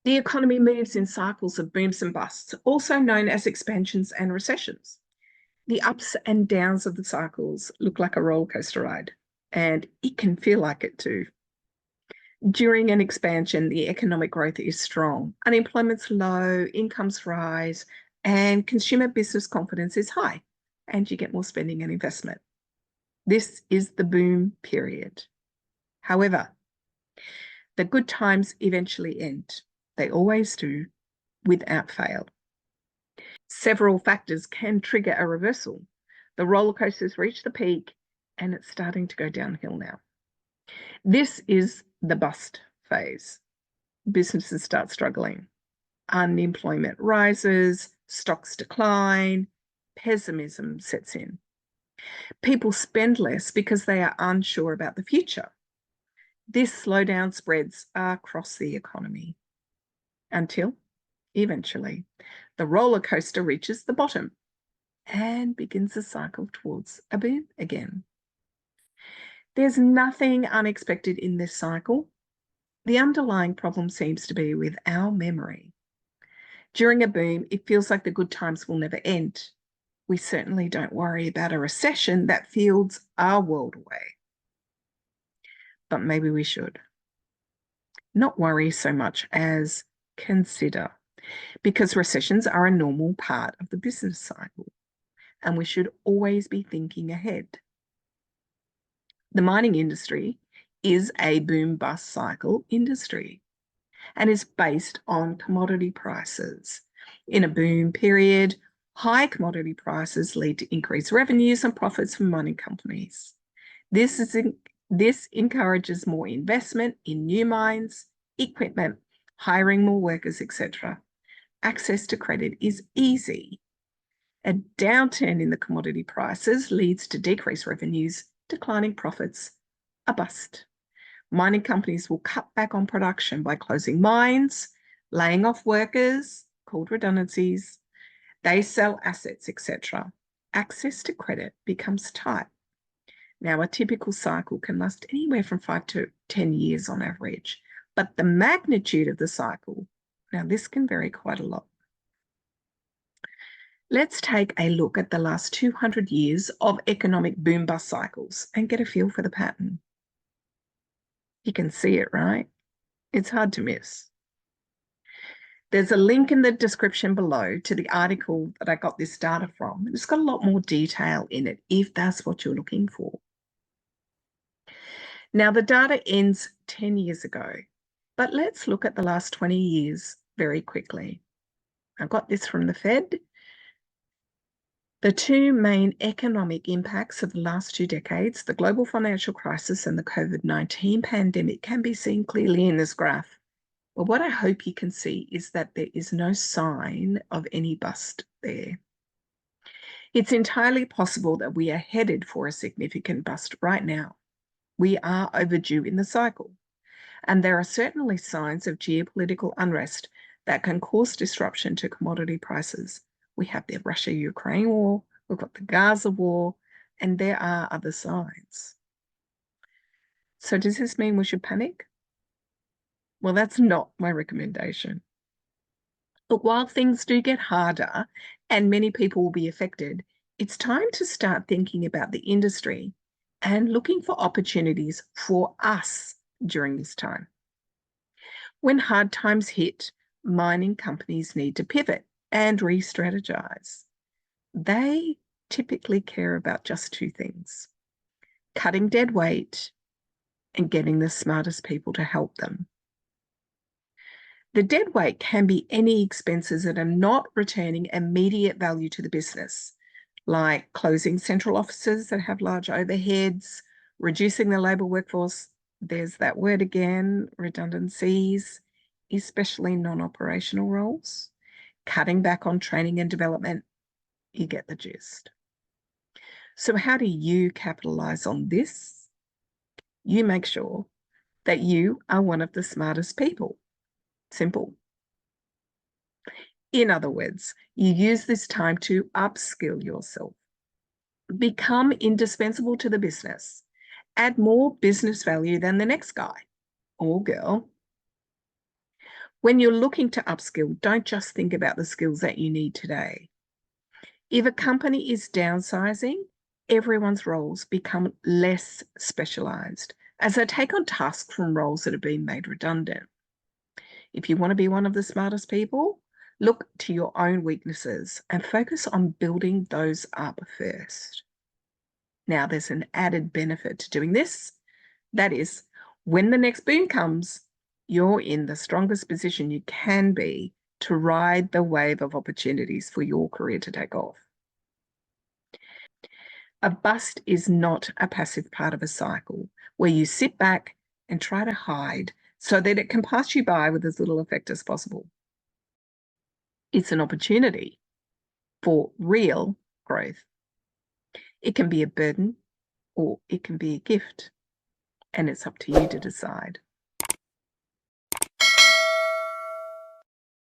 The economy moves in cycles of booms and busts, also known as expansions and recessions. The ups and downs of the cycles look like a roller coaster ride, and it can feel like it too. During an expansion, the economic growth is strong, unemployment's low, incomes rise, and consumer business confidence is high, and you get more spending and investment. This is the boom period. However, the good times eventually end. They always do, without fail. Several factors can trigger a reversal. The roller coaster's reached the peak and it's starting to go downhill now. This is the bust phase. Businesses start struggling. Unemployment rises, stocks decline, pessimism sets in. People spend less because they are unsure about the future. This slowdown spreads across the economy until eventually the roller coaster reaches the bottom and begins a cycle towards a boom again. There's nothing unexpected in this cycle. The underlying problem seems to be with our memory. During a boom, it feels like the good times will never end. We certainly don't worry about a recession that fields our world away. But maybe we should. Not worry so much as consider, because recessions are a normal part of the business cycle, and we should always be thinking ahead. The mining industry is a boom-bust cycle industry and is based on commodity prices. In a boom period, high commodity prices lead to increased revenues and profits for mining companies. This encourages more investment in new mines, equipment, hiring more workers, etc. Access to credit is easy. A downturn in the commodity prices leads to decreased revenues, declining profits, a bust. Mining companies will cut back on production by closing mines, laying off workers, called redundancies. They sell assets, etc. Access to credit becomes tight. Now, a typical cycle can last anywhere from 5 to 10 years on average, but the magnitude of the cycle, now this can vary quite a lot. Let's take a look at the last 200 years of economic boom-bust cycles and get a feel for the pattern. You can see it, right? It's hard to miss. There's a link in the description below to the article that I got this data from. It's got a lot more detail in it if that's what you're looking for. Now, the data ends 10 years ago, but let's look at the last 20 years very quickly. I got this from the Fed. The two main economic impacts of the last 2 decades, the global financial crisis and the COVID-19 pandemic, can be seen clearly in this graph. Well, what I hope you can see is that there is no sign of any bust there. It's entirely possible that we are headed for a significant bust right now. We are overdue in the cycle, and there are certainly signs of geopolitical unrest that can cause disruption to commodity prices. We have the Russia-Ukraine war, we've got the Gaza war, and there are other signs. So does this mean we should panic? Well, that's not my recommendation. But while things do get harder and many people will be affected, it's time to start thinking about the industry and looking for opportunities for us during this time. When hard times hit, mining companies need to pivot and re-strategize. They typically care about just 2 things: cutting dead weight and getting the smartest people to help them. The dead weight can be any expenses that are not returning immediate value to the business, like closing central offices that have large overheads, reducing the labour workforce, there's that word again, redundancies, especially non-operational roles, cutting back on training and development. You get the gist. So how do you capitalise on this? You make sure that you are one of the smartest people. Simple. In other words, you use this time to upskill yourself, become indispensable to the business, add more business value than the next guy or girl. When you're looking to upskill, don't just think about the skills that you need today. If a company is downsizing, everyone's roles become less specialized as they take on tasks from roles that have been made redundant. If you want to be one of the smartest people, look to your own weaknesses and focus on building those up first. Now, there's an added benefit to doing this. That is, when the next boom comes, you're in the strongest position you can be to ride the wave of opportunities for your career to take off. A bust is not a passive part of a cycle where you sit back and try to hide so that it can pass you by with as little effect as possible. It's an opportunity for real growth. It can be a burden or it can be a gift, and it's up to you to decide.